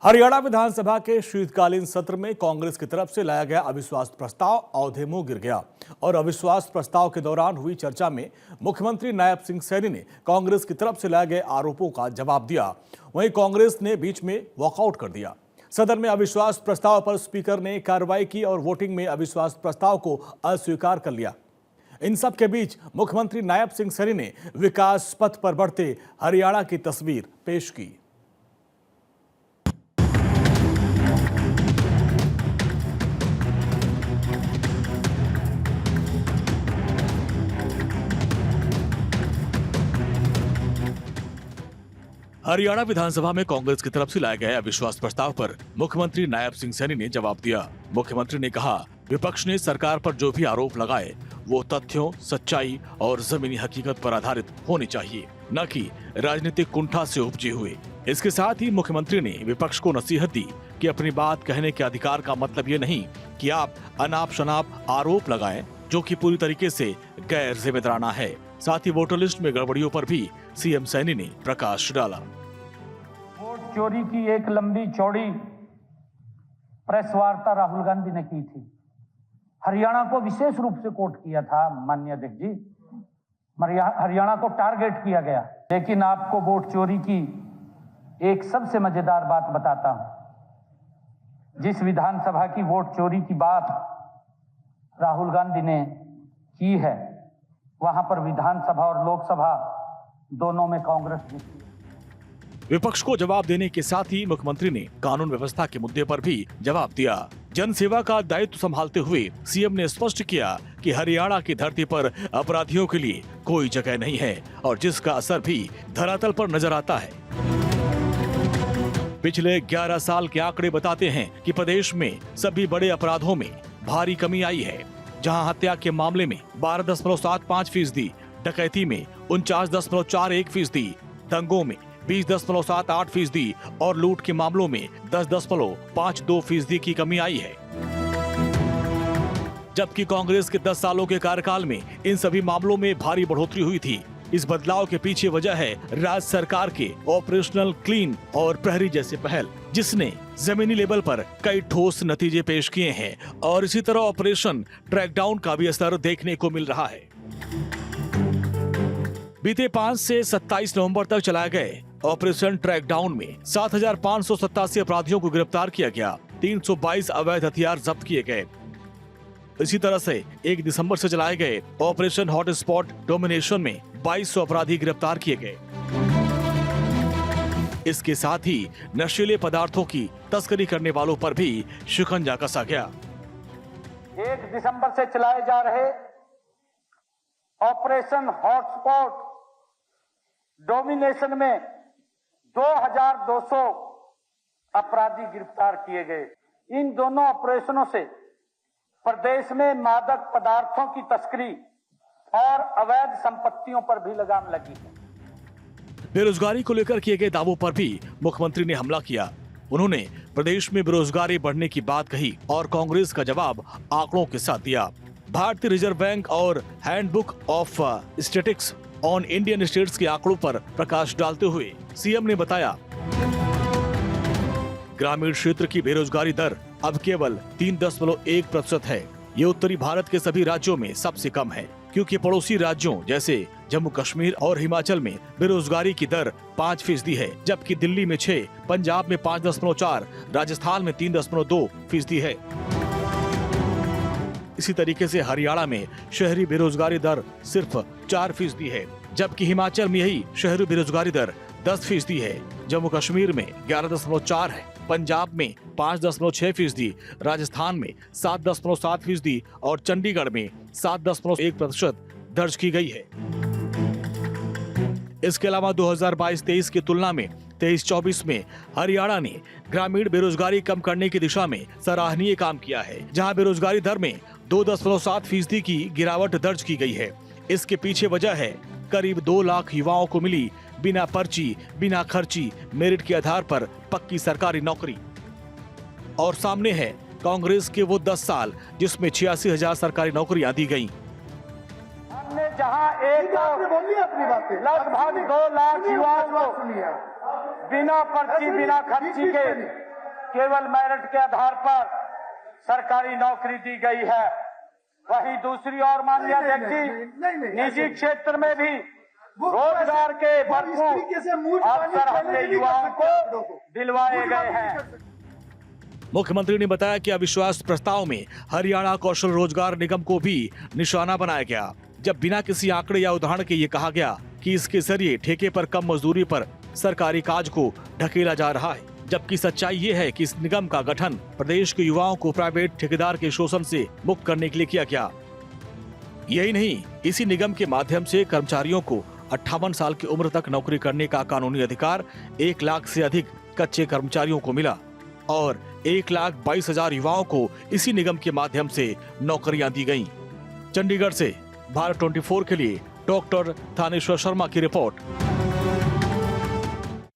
हरियाणा विधानसभा के शीतकालीन सत्र में कांग्रेस की तरफ से लाया गया अविश्वास प्रस्ताव औधे मुंह गिर गया और अविश्वास प्रस्ताव के दौरान हुई चर्चा में मुख्यमंत्री नायब सिंह सैनी ने कांग्रेस की तरफ से लाए गए आरोपों का जवाब दिया। वहीं कांग्रेस ने बीच में वॉकआउट कर दिया। सदन में अविश्वास प्रस्ताव पर स्पीकर ने कार्रवाई की और वोटिंग में अविश्वास प्रस्ताव को अस्वीकार कर लिया। इन सब के बीच मुख्यमंत्री नायब सिंह सैनी ने विकास पथ पर बढ़ते हरियाणा की तस्वीर पेश की। हरियाणा विधानसभा में कांग्रेस की तरफ से लाए गए अविश्वास प्रस्ताव पर मुख्यमंत्री नायब सिंह सैनी ने जवाब दिया। मुख्यमंत्री ने कहा, विपक्ष ने सरकार पर जो भी आरोप लगाए वो तथ्यों, सच्चाई और जमीनी हकीकत पर आधारित होने चाहिए, न कि राजनीतिक कुंठा से उपजे हुए। इसके साथ ही मुख्यमंत्री ने विपक्ष को नसीहत दी कि अपनी बात कहने के अधिकार का मतलब ये नहीं कि आप अनाप शनाप आरोप लगाएं, जो कि पूरी तरीके से गैर जिम्मेदाराना है। साथ ही वोटर लिस्ट में गड़बड़ियों पर भी सीएम सैनी ने प्रकाश डाला। वोट चोरी की एक लंबी चौड़ी प्रेस वार्ता राहुल गांधी ने की थी। हरियाणा को विशेष रूप से कोट किया था माननीय अध्यक्ष जी। हरियाणा को टारगेट किया गया। लेकिन आपको वोट चोरी की एक सबसे मजेदार बात बताता हूं। जिस विधानसभा की वोट चोरी की बात राहुल गांधी ने की है, वहां पर विधानसभा और लोकसभा दोनों में कांग्रेस जीती। विपक्ष को जवाब देने के साथ ही मुख्यमंत्री ने कानून व्यवस्था के मुद्दे पर भी जवाब दिया। जनसेवा का दायित्व संभालते हुए सीएम ने स्पष्ट किया कि हरियाणा की धरती पर अपराधियों के लिए कोई जगह नहीं है और जिसका असर भी धरातल पर नजर आता है। पिछले 11 साल के आंकड़े बताते हैं कि प्रदेश में सभी बड़े अपराधों में भारी कमी आई है। जहां हत्या के मामले में 12.75%, डकैती में 49.41%, दंगों में 20.78% और लूट के मामलों में 10.52% की कमी आई है। जबकि कांग्रेस के 10 सालों के कार्यकाल में इन सभी मामलों में भारी बढ़ोतरी हुई थी। इस बदलाव के पीछे वजह है राज्य सरकार के ऑपरेशनल क्लीन और प्रहरी जैसे पहल, जिसने जमीनी लेवल पर कई ठोस नतीजे पेश किए हैं और इसी तरह ऑपरेशन ट्रैकडाउन का भी असर देखने को मिल रहा है। बीते 5 से 27 नवंबर तक चलाए गए ऑपरेशन ट्रैकडाउन में 7,587 अपराधियों को गिरफ्तार किया गया। 322 अवैध हथियार जब्त किए गए। इसी तरह से 1 दिसंबर से चलाए गए ऑपरेशन हॉटस्पॉट डोमिनेशन में 2200 अपराधी गिरफ्तार किए गए। इसके साथ ही नशीले पदार्थों की तस्करी करने वालों पर भी शिकंजा कसा गया। 1 दिसंबर से चलाए जा रहे ऑपरेशन हॉटस्पॉट डोमिनेशन में 2200 अपराधी गिरफ्तार किए गए। इन दोनों ऑपरेशनों से प्रदेश में मादक पदार्थों की तस्करी और अवैध संपत्तियों पर भी लगाम लगी है। बेरोजगारी को लेकर किए गए दावों पर भी मुख्यमंत्री ने हमला किया। उन्होंने प्रदेश में बेरोजगारी बढ़ने की बात कही और कांग्रेस का जवाब आंकड़ों के साथ दिया। भारतीय रिजर्व बैंक और handbook of statistics on Indian states के आंकड़ों पर प्रकाश डालते हुए सीएम ने बताया, ग्रामीण क्षेत्र की बेरोजगारी दर अब केवल 3.1% है। ये उत्तरी भारत के सभी राज्यों में सबसे कम है, क्योंकि पड़ोसी राज्यों जैसे जम्मू कश्मीर और हिमाचल में बेरोजगारी की दर 5% है, जबकि दिल्ली में 6%, पंजाब में 5.4%, राजस्थान में 3.2% है। इसी तरीके से हरियाणा में शहरी बेरोजगारी दर सिर्फ 4% है, जबकि हिमाचल में यही शहरी बेरोजगारी दर 10% है। जम्मू कश्मीर में 11.4% है, पंजाब में 5.6%, राजस्थान में 7.7% और चंडीगढ़ में 7.1% दर्ज की गई है। इसके अलावा 2022-23 की तुलना में 23-24 में हरियाणा ने ग्रामीण बेरोजगारी कम करने की दिशा में सराहनीय काम किया है, जहां बेरोजगारी दर में 2.7% की गिरावट दर्ज की गई है। इसके पीछे वजह है करीब 2 लाख युवाओं को मिली बिना पर्ची, बिना खर्ची, मेरिट के आधार पर पक्की सरकारी नौकरी। और सामने है कांग्रेस के वो 10 साल जिसमें 86,000 सरकारी नौकरियां दी गईं। हमने जहां लगभग 2 लाख युवाओं को बिना पर्ची, बिना खर्ची के केवल मेरिट के आधार पर सरकारी नौकरी दी गई है। वहीं दूसरी ओर माननीय अध्यक्ष जी, निजी क्षेत्र में भी रोजगार के भरपूर अवसर हमने युवाओं को दिलवाए गए हैं। मुख्यमंत्री ने बताया कि अविश्वास प्रस्ताव में हरियाणा कौशल रोजगार निगम को भी निशाना बनाया गया, जब बिना किसी आंकड़े या उदाहरण के ये कहा गया कि इसके जरिए ठेके पर कम मजदूरी पर सरकारी काज को ढकेला जा रहा है, जबकि सच्चाई ये है कि इस निगम का गठन प्रदेश के युवाओं को प्राइवेट ठेकेदार के शोषण से मुक्त करने के लिए किया गया। यही नहीं, इसी निगम के माध्यम से कर्मचारियों को 58 साल की उम्र तक नौकरी करने का कानूनी अधिकार 1 लाख से अधिक कच्चे कर्मचारियों को मिला और 1,22,000 युवाओं को इसी निगम के माध्यम से नौकरियां दी गईं। चंडीगढ़ से भारत 24 के लिए डॉक्टर थानेश्वर शर्मा की रिपोर्ट।